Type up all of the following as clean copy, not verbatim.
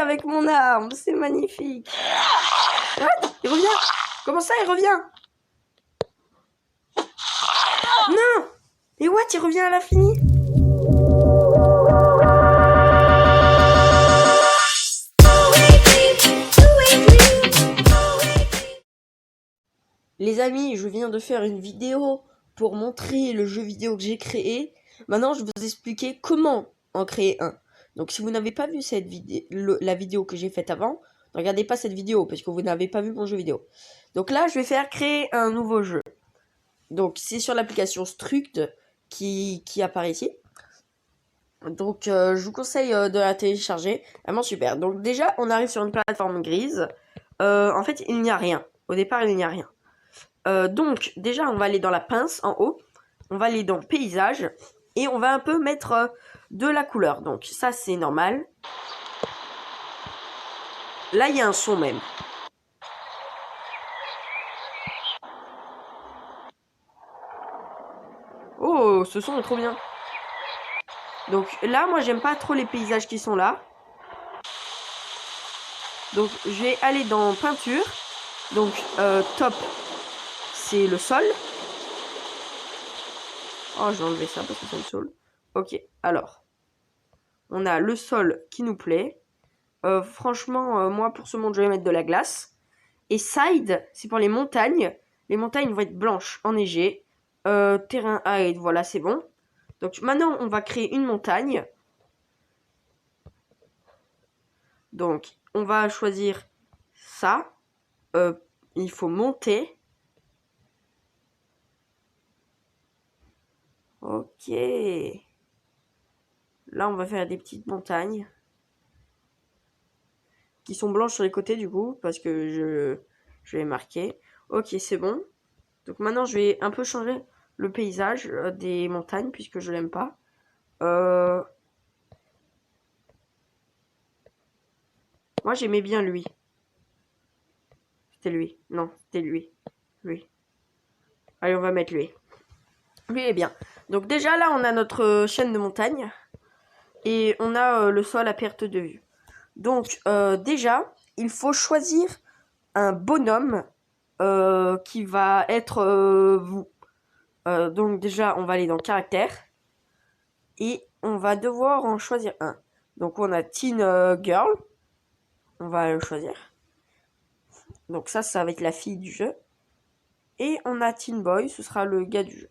avec mon arme. C'est magnifique. What? Il revient. Comment ça, il revient? Non. Mais what? Il revient à l'infini? Les amis, je viens de faire une vidéo pour montrer le jeu vidéo que j'ai créé. Maintenant, je vais vous expliquer comment en créer un. Donc, si vous n'avez pas vu cette la vidéo que j'ai faite avant, ne regardez pas cette vidéo parce que vous n'avez pas vu mon jeu vidéo. Donc là, je vais faire créer un nouveau jeu. Donc, c'est sur l'application Struct qui apparaît ici. Donc, je vous conseille de la télécharger. Vraiment super. Donc, déjà, on arrive sur une plateforme grise. En fait, il n'y a rien. Au départ, il n'y a rien. Donc, déjà, on va aller dans la pince en haut. On va aller dans paysage. Et on va un peu mettre de la couleur. Donc, ça, c'est normal. Là, il y a un son même. Oh, ce son est trop bien. Donc, là, moi, j'aime pas trop les paysages qui sont là. Donc, je vais aller dans peinture. Donc, top, c'est le sol. Oh, je vais enlever ça parce que ça me saoule. Ok, alors. On a le sol qui nous plaît. Franchement, moi, pour ce monde, je vais mettre de la glace. Et side, c'est pour les montagnes. Les montagnes vont être blanches, enneigées. Terrain hide, voilà, c'est bon. Donc, maintenant, on va créer une montagne. Donc, on va choisir ça. Il faut monter. Ok. Là, on va faire des petites montagnes. Qui sont blanches sur les côtés, du coup. Parce que je vais marquer. Ok, c'est bon. Donc, maintenant, je vais un peu changer le paysage des montagnes. Puisque je l'aime pas. Moi, j'aimais bien lui. C'était lui. Non, c'était lui. Lui. Allez, on va mettre lui. Lui est bien. Donc déjà, là, on a notre chaîne de montagne. Et on a le sol à perte de vue. Donc, déjà, il faut choisir un bonhomme qui va être vous. Donc déjà, on va aller dans caractère. Et on va devoir en choisir un. Donc, on a Teen Girl. On va le choisir. Donc ça va être la fille du jeu. Et on a Teen Boy, ce sera le gars du jeu.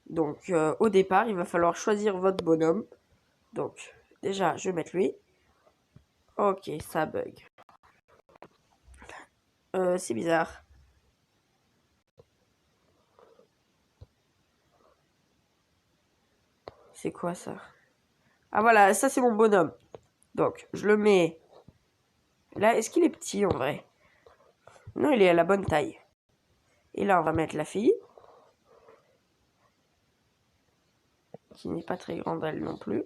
Donc au départ, il va falloir choisir votre bonhomme. Donc déjà, je vais mettre lui. Ok, ça bug. C'est bizarre. C'est quoi ça? Ah voilà, ça c'est mon bonhomme. Donc je le mets là. Est-ce qu'il est petit en vrai? Non, il est à la bonne taille. Et là, on va mettre la fille. Qui n'est pas très grande elle non plus.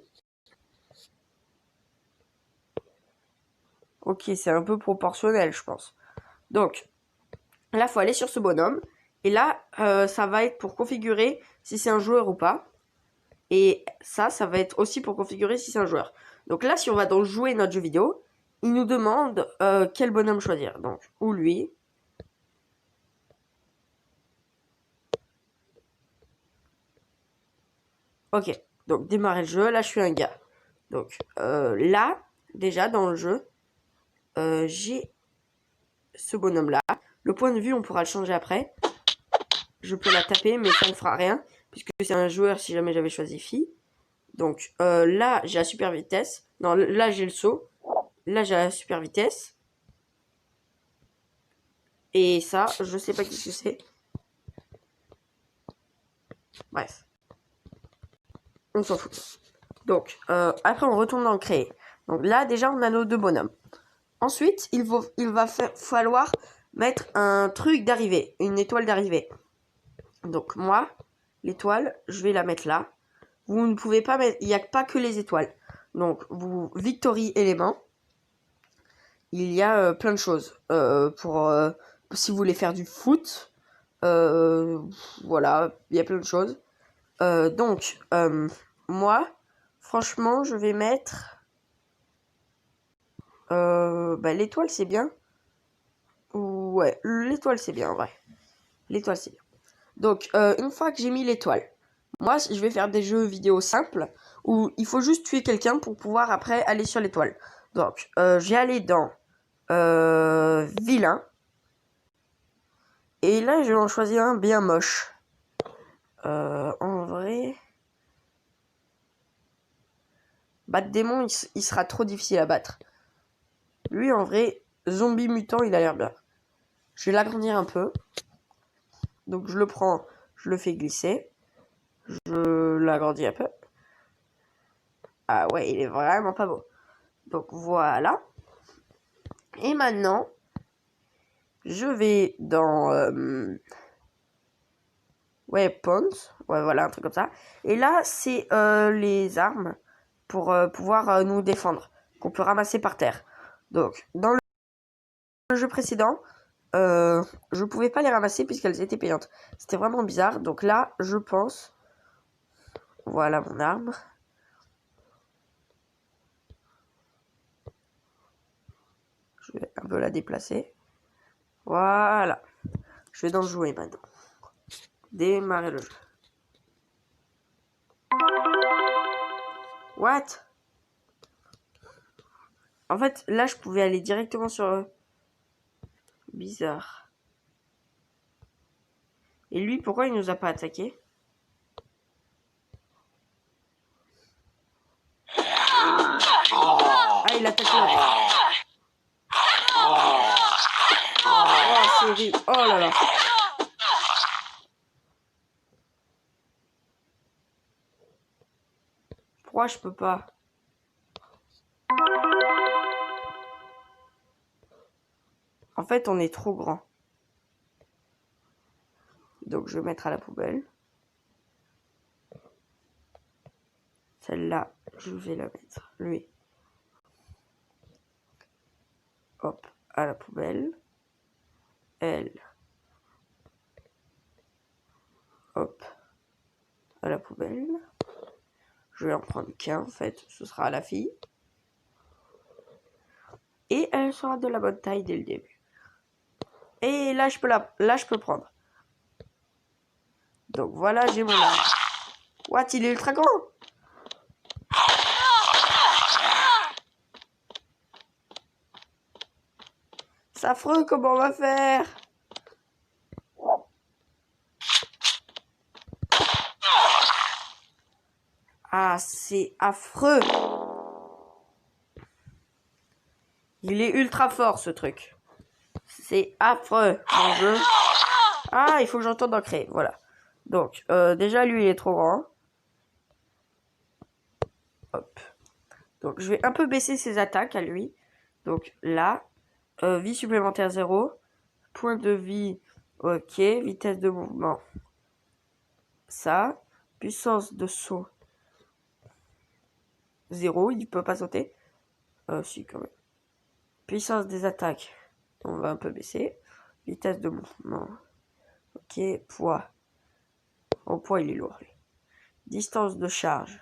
Ok, c'est un peu proportionnel, je pense. Donc, là, il faut aller sur ce bonhomme. Et là, ça va être pour configurer si c'est un joueur ou pas. Et ça va être aussi pour configurer si c'est un joueur. Donc là, si on va dans jouer notre jeu vidéo, il nous demande quel bonhomme choisir. Donc, ou lui. Ok, donc démarrer le jeu. Là, je suis un gars. Donc là, déjà dans le jeu, j'ai ce bonhomme-là. Le point de vue, on pourra le changer après. Je peux la taper, mais ça ne fera rien. Puisque c'est un joueur si jamais j'avais choisi fille. Donc là, j'ai la super vitesse. Non, là, j'ai le saut. Là, j'ai la super vitesse. Et ça, je sais pas qui que c'est. Bref. On s'en fout. Donc, après, on retourne dans le créer. Donc là, déjà, on a nos deux bonhommes. Ensuite, il va falloir mettre un truc d'arrivée. Une étoile d'arrivée. Donc, moi, l'étoile, je vais la mettre là. Vous ne pouvez pas mettre... Il n'y a pas que les étoiles. Donc, vous... Victory élément. Il y a plein de choses. Si vous voulez faire du foot. Voilà, il y a plein de choses. Donc, moi, franchement, je vais mettre Bah, l'étoile, c'est bien. Ouais, l'étoile, c'est bien, en vrai. L'étoile, c'est bien. Donc, une fois que j'ai mis l'étoile, moi, je vais faire des jeux vidéo simples où il faut juste tuer quelqu'un pour pouvoir après aller sur l'étoile. Donc, je vais aller dans vilain. Et là, je vais en choisir un bien moche. En vrai... Battre démon, il sera trop difficile à battre. Lui, en vrai, zombie mutant, il a l'air bien. Je vais l'agrandir un peu. Donc, je le prends, je le fais glisser. Je l'agrandis un peu. Ah ouais, il est vraiment pas beau. Donc, voilà. Et maintenant, je vais dans Weapons. Ouais, voilà, un truc comme ça. Et là, c'est les armes pour pouvoir nous défendre, qu'on peut ramasser par terre. Donc, dans le jeu précédent, je pouvais pas les ramasser puisqu'elles étaient payantes. C'était vraiment bizarre. Donc là, je pense... Voilà mon arme. Je vais un peu la déplacer. Voilà. Je vais dans jouer maintenant. Démarrer le jeu. What? En fait, là, je pouvais aller directement sur... Bizarre. Et lui, pourquoi il nous a pas attaqué? Ah, il a attaqué l'autre. Oh, c'est horrible. Oh là là. Pourquoi je peux pas? En fait, on est trop grand. Donc, je vais mettre à la poubelle. Celle-là, je vais la mettre. Lui. Hop, à la poubelle. Elle. Hop, à la poubelle. Je vais en prendre qu'un, en fait. Ce sera la fille. Et elle sera de la bonne taille dès le début. Et là, je peux prendre. Donc voilà, j'ai mon arme. What, il est ultra grand. C'est affreux, comment on va faire? Ah, c'est affreux. Il est ultra fort, ce truc. C'est affreux, mon jeu. Ah, il faut que j'entende en créer, voilà. Donc, déjà, lui, il est trop grand. Hop. Donc, je vais un peu baisser ses attaques à lui. Donc, là, vie supplémentaire 0. Point de vie, ok. Vitesse de mouvement, ça. Puissance de saut, 0. Il peut pas sauter. Si, quand même. Puissance des attaques, on va un peu baisser. Vitesse de mouvement, ok. Poids. Au poids, il est lourd, lui. Distance de charge.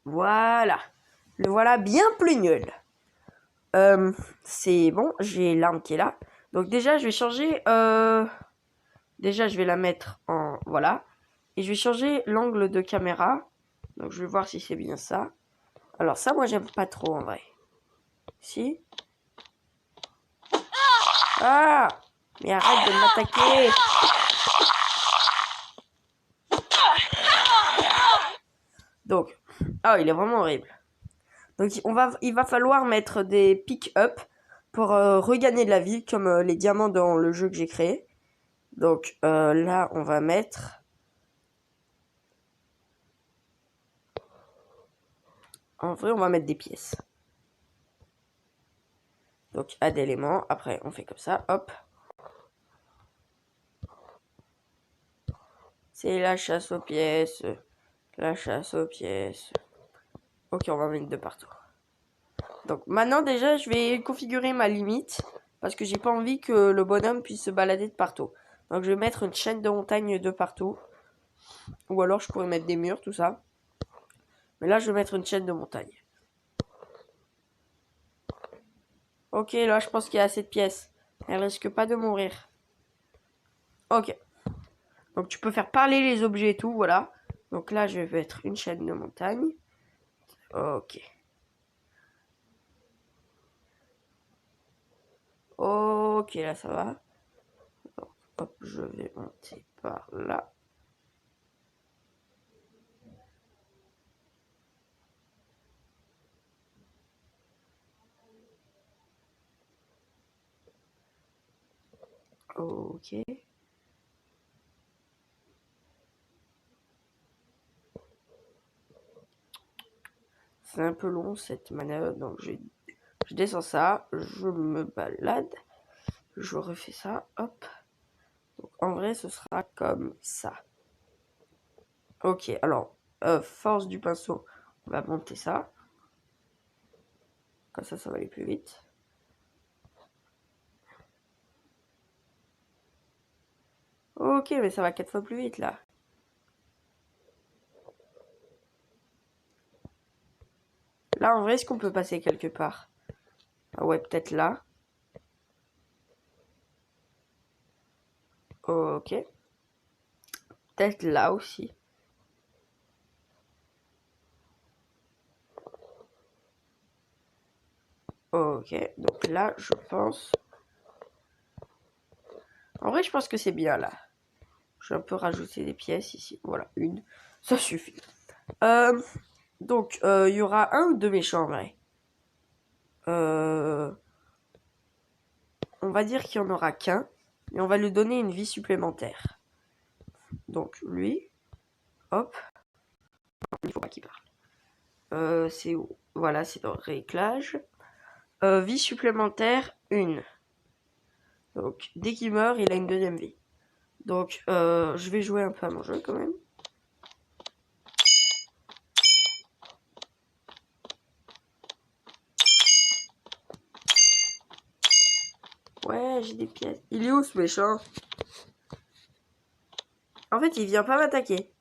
Voilà. Le voilà bien plus nul. C'est bon, j'ai l'arme qui est là. Donc déjà, je vais changer... Déjà, je vais la mettre en... Voilà. Et je vais changer l'angle de caméra. Donc je vais voir si c'est bien ça. Alors ça, moi, j'aime pas trop, en vrai. Si. Ah! Mais arrête de m'attaquer! Donc, ah, il est vraiment horrible. Donc, il va falloir mettre des pick-up pour regagner de la vie, comme les diamants dans le jeu que j'ai créé. Donc, là, on va mettre... En vrai, on va mettre des pièces. Donc, add éléments. Après, on fait comme ça. Hop. C'est la chasse aux pièces. La chasse aux pièces. Ok, on va mettre de partout. Donc maintenant déjà je vais configurer ma limite parce que j'ai pas envie que le bonhomme puisse se balader de partout. Donc je vais mettre une chaîne de montagne de partout. Ou alors je pourrais mettre des murs, tout ça. Mais là, je vais mettre une chaîne de montagne. Ok, là, je pense qu'il y a assez de pièces. Elle risque pas de mourir. Ok. Donc, tu peux faire parler les objets et tout, voilà. Donc là, je vais mettre une chaîne de montagne. Ok. Ok, là, ça va. Donc, hop, je vais monter par là. Ok. C'est un peu long cette manœuvre, donc je descends ça, je me balade, je refais ça, hop. Donc en vrai, ce sera comme ça. Ok, alors, force du pinceau, on va monter ça. Comme ça va aller plus vite. Ok, mais ça va 4 fois plus vite là. Là, en vrai, est-ce qu'on peut passer quelque part? Ah ouais, peut-être là. Ok. Peut-être là aussi. Ok, donc là, je pense... En vrai, je pense que c'est bien là. Je vais un peu rajouter des pièces ici. Voilà, une. Ça suffit. Donc, il y aura un ou deux méchants en vrai. On va dire qu'il n'y en aura qu'un. Et on va lui donner une vie supplémentaire. Donc, lui. Hop. Il faut pas qu'il parle. C'est où? Voilà, c'est dans réglage. Vie supplémentaire, une. Donc, dès qu'il meurt, il a une deuxième vie. Donc, je vais jouer un peu à mon jeu quand même. Ouais, j'ai des pièces. Il est où ce méchant? En fait, il vient pas m'attaquer.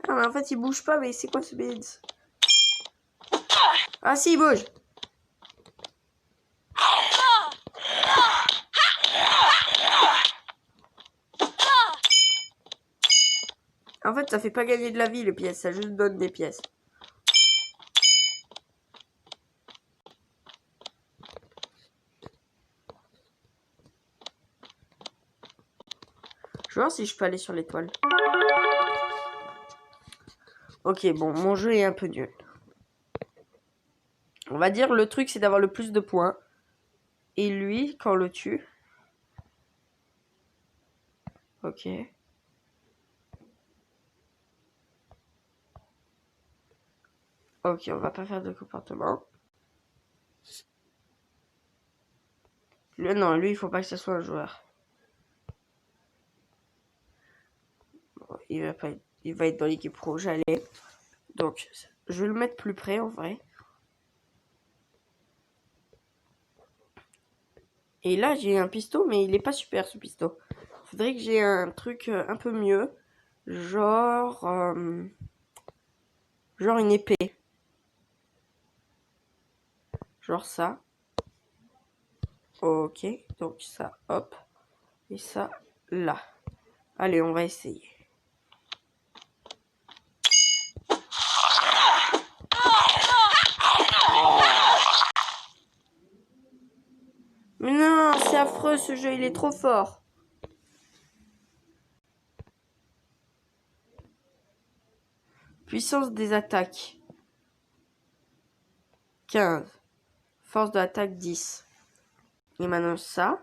Ah, mais en fait, il bouge pas, mais c'est quoi ce bide? Ah si, il bouge. En fait, ça fait pas gagner de la vie les pièces, ça juste donne des pièces. Je vais voir si je peux aller sur l'étoile. Ok, bon, mon jeu est un peu nul. On va dire le truc c'est d'avoir le plus de points. Et lui, quand on le tue... Ok. Ok, on va pas faire de comportement. Non, lui, il faut pas que ce soit un joueur. Bon, il va être dans l'équipe rouge, allez. Donc, je vais le mettre plus près, en vrai. Et là, j'ai un pistolet, mais il est pas super, ce pistolet. Faudrait que j'ai un truc un peu mieux. Genre... genre une épée. Genre ça. Ok, donc ça, hop. Et ça, là. Allez, on va essayer. Mais non, c'est affreux ce jeu, il est trop fort. Puissance des attaques. 15. Force de l'attaque 10. Et maintenant ça.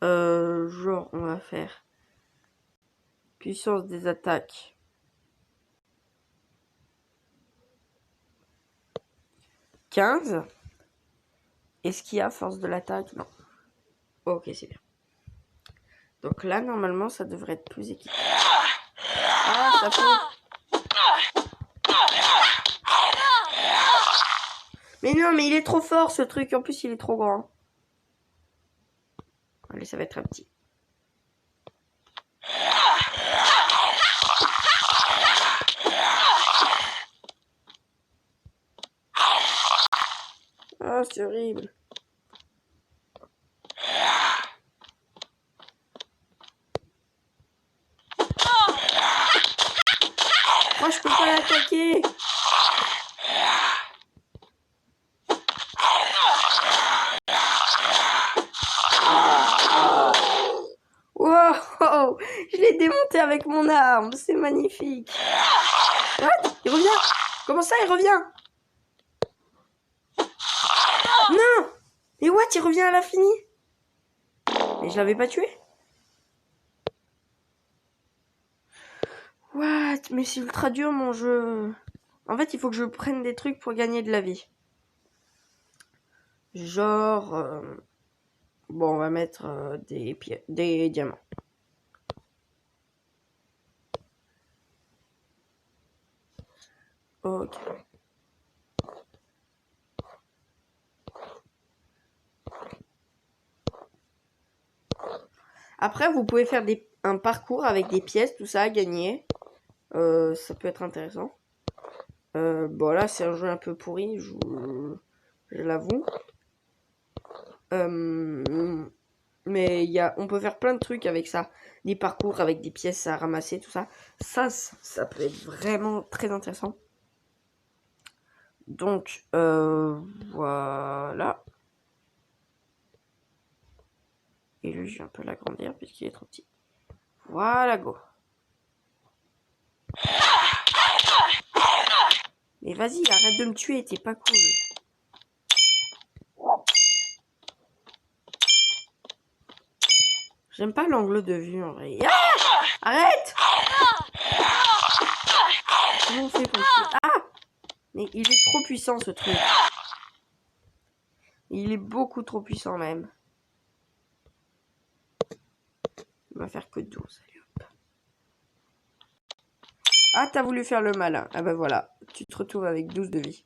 Genre, on va faire puissance des attaques. 15. Est-ce qu'il y a force de l'attaque? Non. Ok, c'est bien. Donc là, normalement, ça devrait être plus équipé. Ah, ça fout. Mais non, mais il est trop fort ce truc. En plus, il est trop grand. Allez, ça va être un petit. Ah, c'est horrible. Moi, je peux pas l'attaquer. Wow, je l'ai démonté avec mon arme. C'est magnifique. What? Il revient. Comment ça, il revient? Non. Mais what? Il revient à l'infini? Mais je l'avais pas tué? What? Mais c'est ultra dur mon jeu. En fait, il faut que je prenne des trucs pour gagner de la vie. Genre... Bon, on va mettre des diamants. Ok. Après, vous pouvez faire un parcours avec des pièces, tout ça, à gagner. Ça peut être intéressant. Bon, là, c'est un jeu un peu pourri, je l'avoue. Mais on peut faire plein de trucs avec ça. Des parcours avec des pièces à ramasser, tout ça. Ça peut être vraiment très intéressant. Donc, voilà. Et lui, je vais un peu l'agrandir puisqu'il est trop petit. Voilà, go. Mais vas-y, arrête de me tuer, t'es pas cool. J'aime pas l'angle de vue en vrai. Ah, arrête! Comment on fait pour tuer? Ah! Mais il est trop puissant ce truc. Il est beaucoup trop puissant même. Il va faire que 12. Allez, hop. Ah, t'as voulu faire le malin. Ah bah voilà, tu te retrouves avec 12 de vie.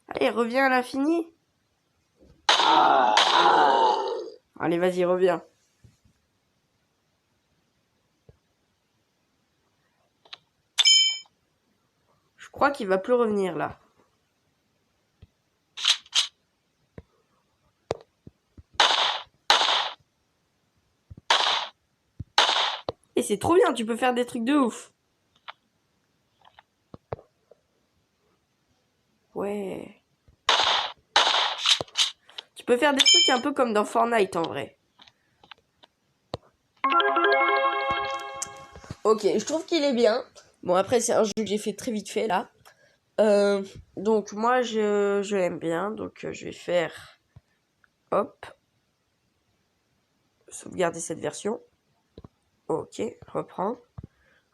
Allez, reviens à l'infini. Allez, vas-y, reviens. Je crois qu'il va plus revenir là. Et c'est trop bien, tu peux faire des trucs de ouf. Ouais. Tu peux faire des trucs un peu comme dans Fortnite en vrai. Ok, je trouve qu'il est bien. Bon, après, c'est un jeu que j'ai fait très vite fait là. Donc, moi, je l'aime bien. Donc, je vais faire. Hop. Sauvegarder cette version. Ok, reprends.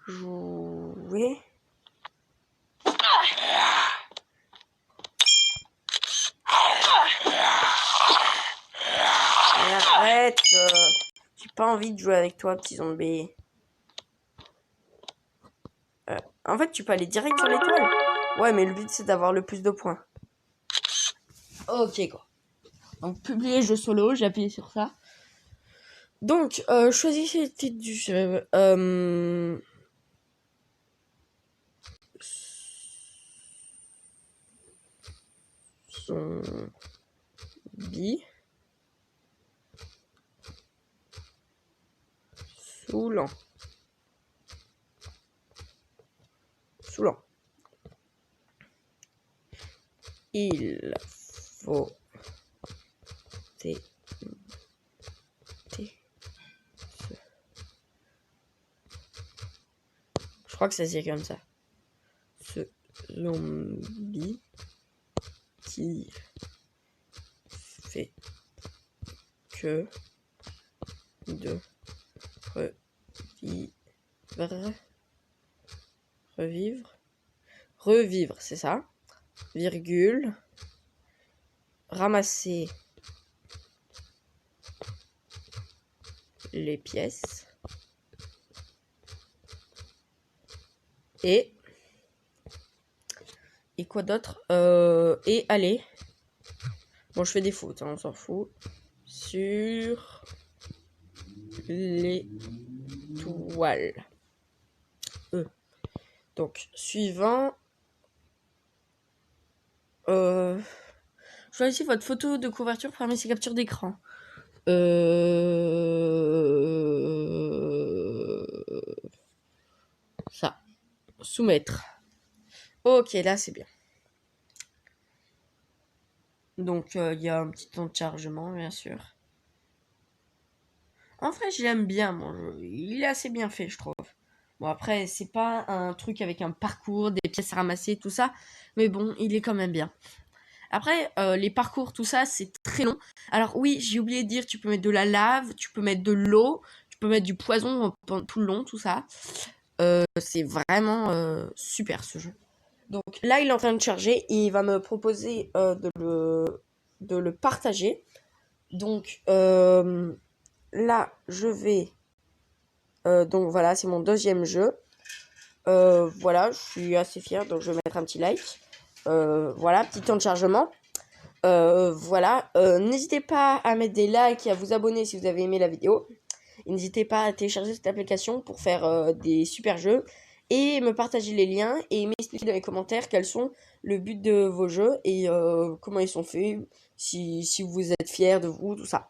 Jouer. Mais arrête. J'ai pas envie de jouer avec toi, petit zombie. En fait, tu peux aller direct sur l'étoile. Ouais, mais le but, c'est d'avoir le plus de points. Ok, quoi. Donc, publier jeu solo, j'ai appuyé sur ça. Donc, choisissez le titre du jeu. Zombie. Saoulant. Saoulant. Il faut Je crois que ça se dit comme ça. Ce zombie qui fait que de revivre revivre, c'est ça, virgule, ramasser les pièces et quoi d'autre, et aller, bon je fais des fautes, hein, on s'en fout, sur les toiles. Donc suivant, choisissez votre photo de couverture parmi ces captures d'écran. Ça. Soumettre. Ok, là c'est bien. Donc il y a un petit temps de chargement, bien sûr. En vrai, je l'aime bien, mon jeu. Il est assez bien fait, je trouve. Bon, après, c'est pas un truc avec un parcours, des pièces à ramasser, tout ça. Mais bon, il est quand même bien. Après, les parcours, tout ça, c'est très long. Alors oui, j'ai oublié de dire, tu peux mettre de la lave, tu peux mettre de l'eau, tu peux mettre du poison pendant tout le long, tout ça. C'est vraiment super, ce jeu. Donc là, il est en train de charger et il va me proposer de le partager. Donc là, je vais... donc voilà, c'est mon deuxième jeu. Voilà, je suis assez fière, donc je vais mettre un petit like. Voilà, petit temps de chargement. Voilà, n'hésitez pas à mettre des likes et à vous abonner si vous avez aimé la vidéo. Et n'hésitez pas à télécharger cette application pour faire des super jeux. Et me partager les liens et m'expliquer dans les commentaires quels sont le but de vos jeux et comment ils sont faits, si vous êtes fiers de vous, tout ça.